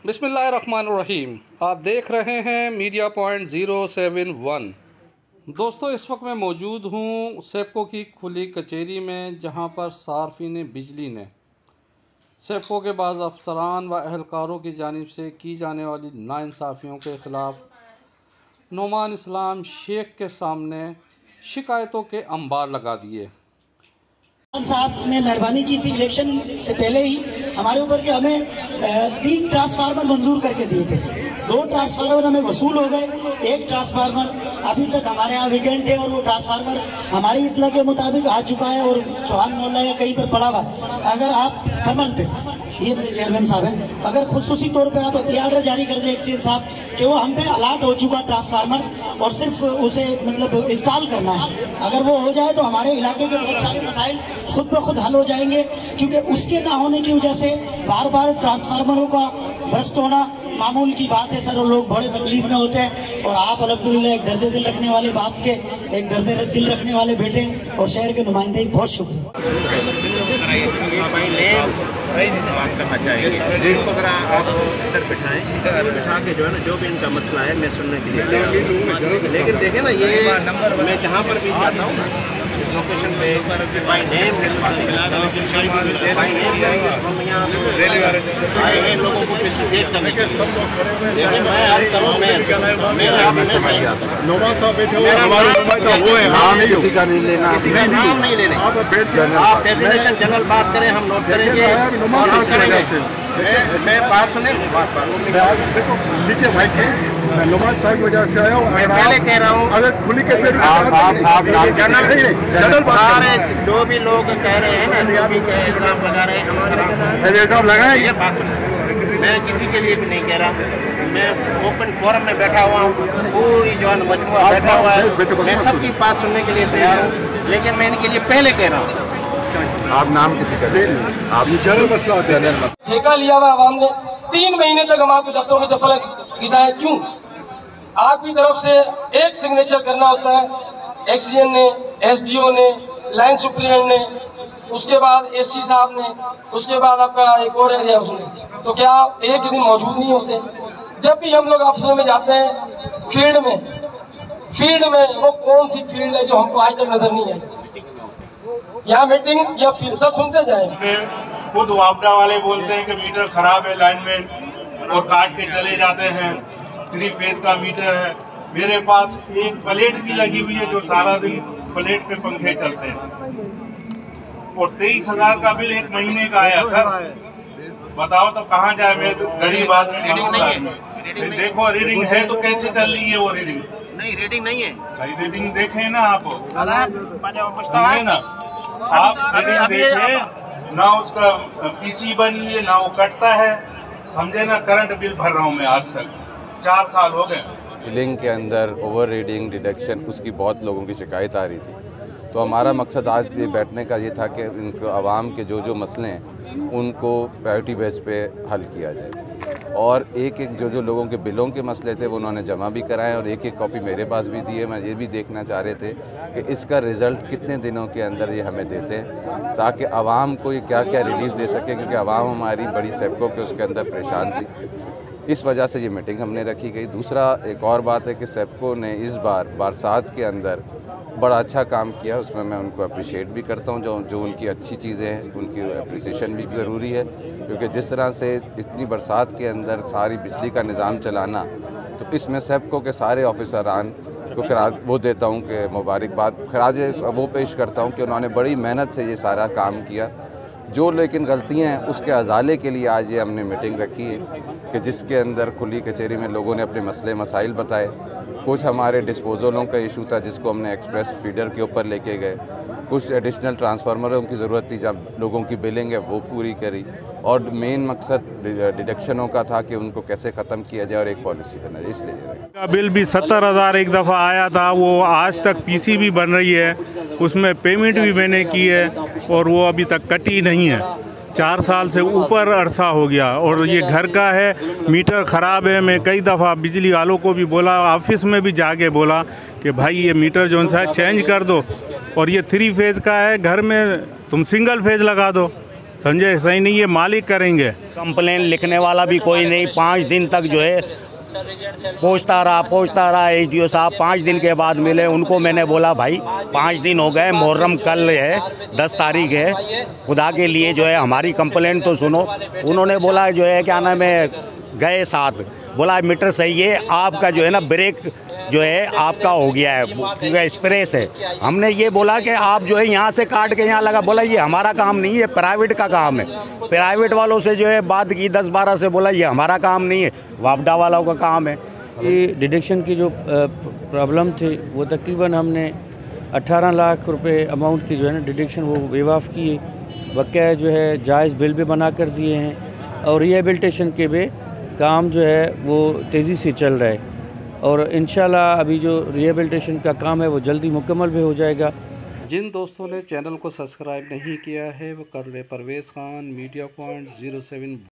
बिस्मिल्लाहिर्रहमानिर्रहीम। आप देख रहे हैं मीडिया पॉइंट 071। दोस्तों, इस वक्त मैं मौजूद हूँ सेप्को की खुली कचहरी में, जहाँ पर सार्फिन बिजली ने सेप्को के बाज़ अफसरान व अहलकारों की जानिब से की जाने वाली नाइंसाफ़ियों के ख़िलाफ़ नोमान इस्लाम शेख के सामने शिकायतों के अंबार लगा दिए। साहब ने मेहरबानी की थी इलेक्शन से पहले ही हमारे ऊपर कि हमें 3 ट्रांसफार्मर मंजूर करके दिए थे। 2 ट्रांसफार्मर हमें वसूल हो गए, 1 ट्रांसफार्मर अभी तक हमारे यहाँ वेकेंट है और वो ट्रांसफार्मर हमारी इत्तला के मुताबिक आ चुका है और चौहान मोहल्ला या कहीं पर पड़ा हुआ। अगर आप थर्मल पे, ये मेरे चेयरमैन साहब हैं, अगर खुसूसी तौर पे आप ऑर्डर जारी कर दें एक्सचेंज साहब कि वो हम पे अलाट हो चुका ट्रांसफार्मर और सिर्फ उसे मतलब इंस्टॉल करना है, अगर वो हो जाए तो हमारे इलाके के बहुत सारे मसाइल खुद ब खुद हल हो जाएंगे। क्योंकि उसके ना होने की वजह से बार बार ट्रांसफार्मरों का भ्रष्ट होना मामूल की बात है सर, और लोग बड़े तकलीफ में होते हैं। और आप अल्हम्दुलिल्लाह एक दर्द दिल रखने वाले बाप के, एक दर्द दिल रखने वाले बेटे और शहर के नुमाइंदे, बहुत शुक्रिया। बात करना चाहिए जिनको जरा आप इधर बिठा के जो है ना, जो भी इनका मसला है मैं सुनने के लिए। लेकिन देखें ना, ये मैं जहाँ पर भी जाता हूँ ना लोकेशन पे बाई नेम हम यहाँ आए हैं लोगों को फैसिलिटेट करने के। सब लोग खड़े हुए, नोमान साहब बैठे हुए, हमारे वो है, नाम किसी का नहीं लेना, किसी का नाम नहीं लेने। आप डेजिग्नेशन जनरल बात करें, हम नोट करेंगे और हम करेंगे। मैं बात सुने, देखो नीचे माइक है, मैं नोमान साहब की वजह से आया हूँ। मैं पहले कह रहा हूँ, अगर खुली कचहरी जनरल सारे जो भी लोग कह रहे हैं ना, जो भी इल्जाम लगा रहे हैं, इल्जाम लगाए, ये बात सुने। मैं किसी के लिए भी नहीं कह रहा, मैं ओपन फोरम में बैठा हुआ हूँ, पूरी जो है मजमुआ बैठा हुआ है, मैं सबकी बात सुनने के लिए तैयार हूँ। लेकिन मैं इनके लिए पहले कह रहा हूँ, आप नाम किसी का ले, आप ये जनरल मसला होता है। ठेका लिया हुआ आवाम ने, 3 महीने तक हम आपके दफ्तरों में चप्पल घिसाए। क्यों? आपकी तरफ से एक सिग्नेचर करना होता है, एक्सीएन ने, एसडीओ ने, लाइन सुप्रिटेंडेंट ने, उसके बाद एससी साहब ने, उसके बाद आपका एक और एरिया उसने। तो क्या एक दिन मौजूद नहीं होते? जब भी हम लोग अफसरों में जाते हैं फील्ड में वो कौन सी फील्ड है जो हमको आज तक नजर नहीं आई? यहाँ मीटिंग या फील्ड सब सुनते जाए। खुद आपदा वाले बोलते हैं कि मीटर खराब है लाइनमेन, और काट के चले जाते हैं। 3 फेज का मीटर है, मेरे पास एक प्लेट भी लगी हुई है जो सारा दिन प्लेट पे पंखे चलते हैं, और 23,000 का बिल 1 महीने का आया सर। बताओ तो कहाँ जाए, मैं तो गरीब आदमी। रीडिंग नहीं है, देखो रीडिंग है तो कैसे चल रही है वो रीडिंग? नहीं, रीडिंग नहीं है। सही रीडिंग देखें ना आप, है ना, आप रीडिंग देखें ना, उसका पीसी बनी है ना, वो कटता है, समझे ना। करंट बिल भर रहा हूँ मैं आज तक, 4 साल हो गए। बिलिंग के अंदर ओवर रीडिंग, डिडक्शन, उसकी बहुत लोगों की शिकायत आ रही थी। तो हमारा मकसद आज भी बैठने का ये था कि इनको आवाम के जो मसले हैं उनको प्रायोरिटी बेस पे हल किया जाए। और एक जो लोगों के बिलों के मसले थे वो उन्होंने जमा भी कराए, और एक कॉपी मेरे पास भी दी है। मैं ये भी देखना चाह रहे थे कि इसका रिज़ल्ट कितने दिनों के अंदर ये हमें देते हैं, ताकि आवाम को ये क्या क्या रिलीफ दे सके, क्योंकि आवाम हमारी बड़ी सेप्को के उसके अंदर परेशान थी। इस वजह से ये मीटिंग हमने रखी गई। दूसरा एक और बात है कि सेप्को ने इस बार बरसात के अंदर बड़ा अच्छा काम किया, उसमें मैं उनको अप्रिशिएट भी करता हूँ। जो उनकी अच्छी चीज़ें हैं उनकी अप्रिसिएशन भी ज़रूरी है, क्योंकि जिस तरह से इतनी बरसात के अंदर सारी बिजली का निज़ाम चलाना, तो इसमें सेप्को के सारे ऑफिसरान को खराज वो देता हूँ कि मुबारकबाद, खराज वो पेश करता हूँ कि उन्होंने बड़ी मेहनत से ये सारा काम किया। जो लेकिन गलतियाँ हैं उसके अजाले के लिए आज ये हमने मीटिंग रखी है, कि जिसके अंदर खुली कचहरी में लोगों ने अपने मसले मसाइल बताए। कुछ हमारे डिस्पोजलों का इशू था जिसको हमने एक्सप्रेस फीडर के ऊपर लेके गए, कुछ एडिशनल ट्रांसफार्मरों की ज़रूरत थी जब लोगों की बिलिंग है वो पूरी करी, और मेन मकसद डिडक्शनों का था कि उनको कैसे ख़त्म किया जाए और एक पॉलिसी बनाई। इसलिए बिल भी 70,000 एक दफ़ा आया था, वो आज तक पीसी भी बन रही है, उसमें पेमेंट भी मैंने की है और वो अभी तक कटी नहीं है। 4 साल से ऊपर अरसा हो गया और ये घर का है, मीटर ख़राब है। मैं कई दफ़ा बिजली वालों को भी बोला, ऑफिस में भी जाके बोला कि भाई ये मीटर जो है चेंज कर दो, और ये 3 फेज़ का है, घर में तुम सिंगल फेज़ लगा दो। संजय सैनी ये मालिक करेंगे। कंप्लेन लिखने वाला भी कोई नहीं। 5 दिन तक जो है पहुँचता रहा। एसडीओ साहब 5 दिन के बाद मिले। उनको मैंने बोला भाई 5 दिन हो गए, मुहर्रम कल है, 10 तारीख है, खुदा के लिए जो है हमारी कंप्लेन तो सुनो। उन्होंने बोला जो है क्या नाम है, गए साथ, बोला मीटर सही है, आपका जो है ना ब्रेक जो है आपका हो गया है, स्प्रेस है। हमने ये बोला कि आप जो है यहाँ से काट के यहाँ लगा। बोला ये हमारा काम नहीं है, प्राइवेट का काम है। प्राइवेट वालों से जो है बात की 10-12 से, बोला ये हमारा काम नहीं है, वापडा वालों का काम है। ये डिडक्शन की जो प्रॉब्लम थी वो तकरीबन हमने 18 लाख रुपए अमाउंट की जो है ना डिडक्शन वो वेव ऑफ की। बकाया जो है जायज़ बिल भी बना कर दिए हैं और रिहेबिलिटेशन के भी काम जो है वो तेज़ी से चल रहा है और इंशाल्लाह अभी जो रिहेबिलिटेशन का काम है वो जल्दी मुकम्मल भी हो जाएगा। जिन दोस्तों ने चैनल को सब्सक्राइब नहीं किया है वो कर ले। Parvez Khan, media point 07